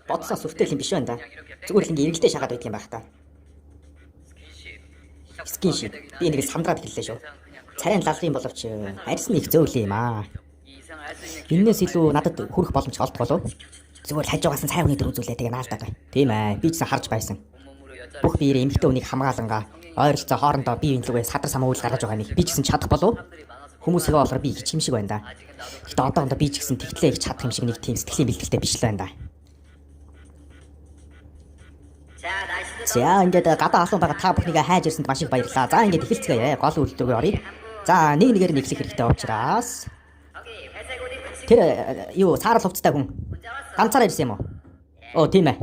бодсон сүртэй юм биш байна да. Зүгээр л ингээ эргэлдээ шагаад байдаг юм байх та. Скиншип. Би нэг сандраад хэллээ шүү. Царайн лалрын боловч арьсны их зөөл юм аа. Эннээс илүү надад хүрэх боломж олдох болов. Зүгээр л хажуугаас нь цай хүний дөр үзүүлээ тэгээ наалдаг. Тийм ээ. Би ч харж байсан. Бүх биеэр эмэгтэй хүнийг хамгаалангаа ойролцоо хоорондоо бие биенлүүгээ садар самаа үйл гаргаж байгаа нэг би ч гэсэн чадах болов. Хүмүүсээ болохоор би их юм шиг байна да. Гэтэ одоохондоо би ч гэсэн тэгтлээ их чадах юм шиг нэг тийм сэтгэлийн бэлтгэлтэй биш л байна да. За ингээд гадаа алуун байгаа та бүхнийг хайж ирсэнд маш их баярлалаа. За ингээд эхэлцгээе. Гол үйлдвэргээ оръё. За нэг нэгээр нэглэх хэрэгтэй учраас тэр юу саарал хувцтай хүн ганцаараа ирсэн юм уу? Оо тийм ээ.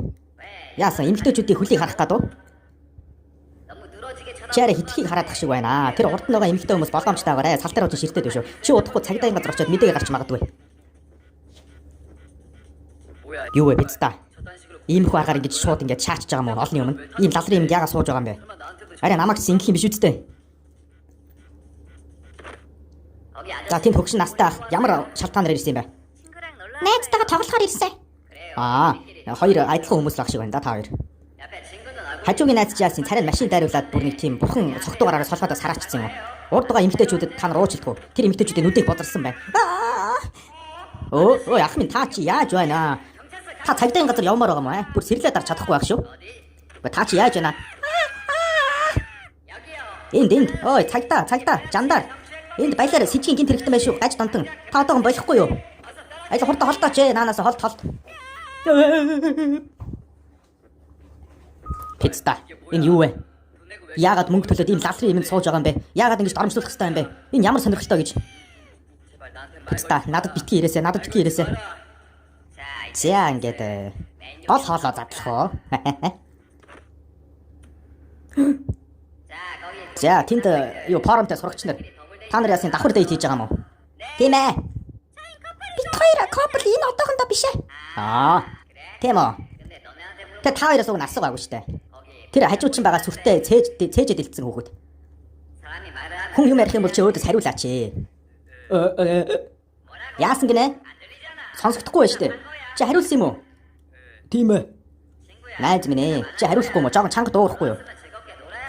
Яасан эмэгтэйчүүдийн хөлийг харах гадуу? Чараа хитгэхийг хараадах шиг байна. Тэр урд нь байгаа эмэгтэй хүмүүс болгоомжтойгоорой. Сал дээр очиж ширтээд биш үү? Чи удахгүй цагдаагийн газар очиод мэдээ гарч магадгүй. Юу вэ биз та? Иймэрхүү агаар ингэж шууд ингэж шаачж байгаа мó олны өмнө. Ийм лалрын юмд яагаад сууж байгаа юм бэ? Арай намайг ч ингэх юм биш үсттэй. За тийм хөгшин настай ах ямар шалтгаанаар ирсэн юм бэ? Найзтайгаа тоглохоор ирсэн. Хоёр адилхан хүмүүс л ах шиг байна да та хоёр. Хажуугийн найз чи яасан царай машин дайруулад бүр нэг тийм бурхан цогтуугаараа солиход сараачсан юм. Урд байгаа эмэгтэйчүүдэд та нар уучлах уу? Тэр эмэгтэйчүүдийн нүдийг бодорсон байна. Өө ах минь та чи яаж байна? Та цагдаагийн газар явмаар байгаа юм аа. Бүр сэрлээ дарж чадахгүй байх шүү. Та чи яаж байна? Энд. Ой цагдаа, жандар. Энд баялаар сэжгийн гинт хэрэгтэй байх шүү. Гаж донтон. Та одоогон болохгүй юу? Айл холтооч наанаас холт. Пицта. Энэ юу вэ? Яагаад мөнгө төлөөд ийм лалрын юмд сууж байгаа юм бэ? Яагаад ингэж доромжлуулах хэрэгтэй юм бэ? Энэ ямар сонирхолтой гэж. Пицта, надад битгий ирээсэ. За ингээд гол хоолоо задлах уу? За тэнд юу форумтай сурагч нар та нар яасан давхар дэйт хийж байгаа юм уу? Тийм ээ. Бид хоёр копл энэ одоохондоо биш ээ. Тийм үү. Тэ та хоёроос уг нь асуугаагүй штэ. Тэр хажуучин байгаа сүртэй цээжэд илтсэн хүүхэд. Хүн юм ярих юм бол чи өөдөөс хариулаач. Яасан гинэ? Сонсогдохгүй байж штэ. Чи хариулсан юм уу? Тийм ээ. Найз минь ээ. Чи хариулахгүй юм уу? Жогон чанга дуурахгүй юу?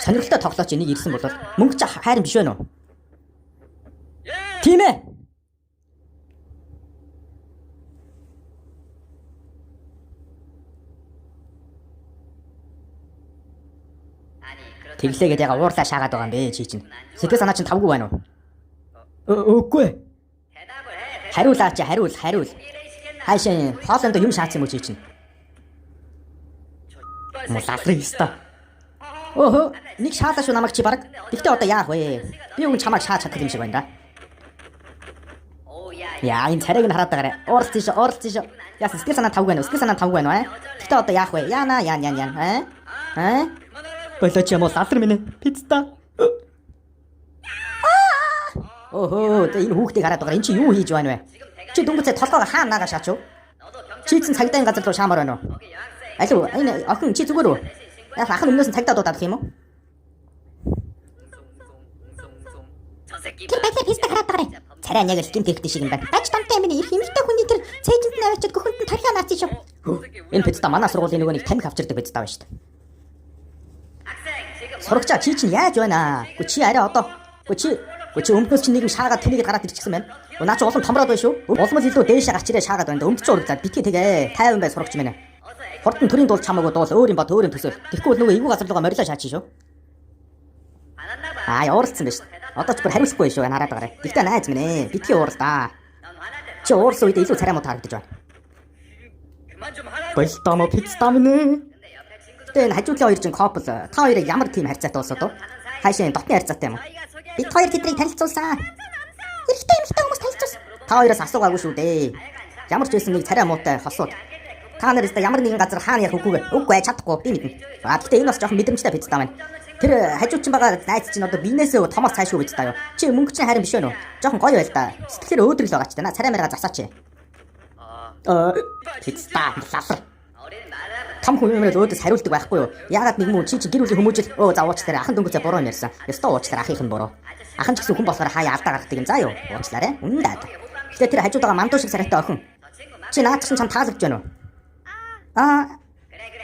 Сонирхолтой тоглооч энийг ирсэн бол мөнгө чи хайрын биш вэ нөө? Тийм ээ. Тэглээгээд яга уурлаа шаагаад байгаа юм бэ чи чинь. Сэтгэл санаа чинь тавгүй байна уу? Үгүй. Хариулаач, хариул. Хайшаа хоолонд юм шаацсан юм уу чи чинь? Лалрын ёстой. Нэг шаалаа шүү намайг чи баг. Тэгтээ одоо яах вэ? Би өгөн чамайг шааж чадах юм шиг байна да. Яа энэ царайг нь хараад байгаарай. Уурал тийш. Яасан сэтгэл санаа тавгүй байна уу? Тэгтээ одоо яах вэ? Яана. Болооч юм уу лалар минь пицта. Энэ хүүхдийг хараад байгаа. Энд чи юу хийж байна вэ? Чи дүнгийн толгоогоо хаана наагаа шаач юу? Чи чинь цагдаагийн газар руу шаамаар байна уу? Алуу энэ охин чи зүгээр үү? Яг ах нь өмнөөс нь цагдаа дуудах юм уу? Тэр баялаар писта хараад байгаа. Царай яг л гинт хэрэгтэй шиг юм байна. Гаж донтой минь их эмэгтэй хүний тэр цээжинд нь авчиад гөхөнд нь торхиа наацсан шүү. Энэ писта манай сургуулийн нөгөө нэг тамхи авчирдаг писта байна шүү дээ. Сурагчаа чи чинь яаж байна? Чи арай одоо. Чи өмнөөс чинь нэг юм шаагаад тэнийг гараад ирчихсэн байна. Наа чи улам томроод байна шүү. Улмал илүү дээшээ гарч ирээ шаагаад байна. Өмдөж урагдлаа. Битгий тэгээ 50 бай сурагч минь. Хурдан төрийн дуул чамаагүй дуул өөр юм төсөөл. Тэгэхгүй бол нөгөө эвгүй газар руугаа морилоо шаачих шүү. Ууралцсан байна шүү. Одоо ч бүр хариулахгүй шүү хараад байгаарай. Гэхдээ найз минь ээ. Битгий ууралдаа. Чи уурсан үед илүү царай муу харагдаж байна. Болтоо пицта минь. Гэтэ энэ хажуудлын хоёр чинь копл. Та хоёрыг ямар тийм харьцаатай болсоо доо? Хаашаа дотны харьцаатай юм уу? Бид хоёр тэдрийг танилцуулсан. Эрэгтэй эмэгтэй хүмүүс танилцуулсан. Та хоёроос асуугаагүй шүү дээ. Ямар ч байсан нэг царай муутай хосууд. Та нараас ямар нэгэн газар хаана ярих үгүйгээ. Үгүй чадахгүй би мэднэ. Гэтэ энэ бас жоохон мэдрэмжтэй пицта байна. Тэр хажуучин байгаа найз чинь одоо бизнесээ томоос цаашгүй биз даа юу. Чи мөнгө чинь харин биш вэ нөө? Жоохон гоё байл да. Сэтгэлээр өөдрөл байгаа ч тана. Царай мэрага засаач. Пицта лалар. Та том хүн юмраад өөдөөс хариулдаг байхгүй юу? Яагаад нэг муу чи гэр бүлийн хүмүүжил за уучлаарай ахын дөнгөцөө буруу юм ярьсан. Ёстой уучлаарай ахийнх нь буруу. Ахын ч гэсэн хүн болохоор хаяа алдаа гаргадаг юм заа юу? Уучлаарай. Үнэн даа. Гэтэ тэр хажуудаага мандуу шиг сарайтай охин. Чи наад чинь чам таалагдж байна уу?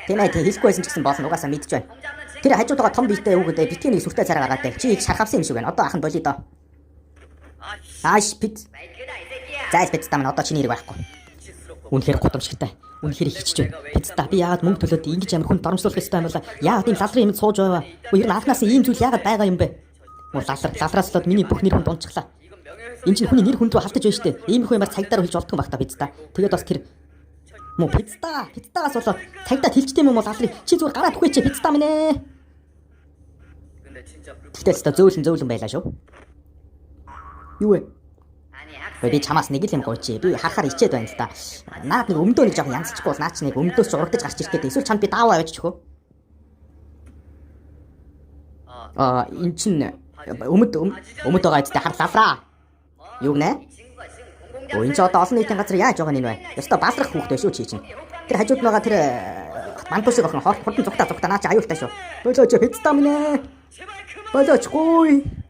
Тийм ээ тийм хэлэхгүй байсан ч гэсэн болно угаасаа мэдж байна. Тэр хажуудаага том биетэй хүүхдээ битгий нэг сүртэй царай гаргаад дээ. Чи их шархавсан юм шиг байна. Одоо ах нь болий доо. Пит. Зайс пиццаа маань одоо чиний хэрэг байхгүй. Үнэхээр гудамжигтай. Үнэхээр хичж байна. Пиццаа би яагаад мөнгө төлөөд ингэж амар хүн доромжлуулах ёстой юм бол яагаад ийм лалрын юмд сууж байваа? Ер нь анханаас ийм зүйл яагаад байгаа юм бэ? Лалраас болоод миний бүх нэр хүнд унцчихлаа. Энэ чинь хүний нэр хүнд рүү халтаж байна штэ. Ийм их юмар цагдаар хэлж болтгоо байх та пиццаа. Тэгээд бас тэр муу пиццаагаас болоод цагдаад хэлчтэй юм уу лалрыг чи зүгээр гараад түхээ чи пиццаа минь ээ. Тэгтэл та зөөлөн байлаа шүү. Юу вэ? Би чамаас нэг л юм гооч. Би харахаар ичээд байна л да. Наад нэг өмдөө нэг жоох янзчихгүй бол наа чи нэг өмдөөс урагдаж гарч ирэхэд эсвэл чамд би дааваа аваач чөхөө. Эн чин өмд байгаа гэдэгт харлаа. Юу гэнэ? Өө энэ ч одоо олон нийтийн газар яаж байгаа нэ? Ёстой баалрах хүүхдээ шүү чи чинь. Тэр хажууд байгаа тэр мантуусыг охин хурдан зүгтаа наа чи аюултай шүү. Болооч пиццаа минь ээ. Болооч гуй.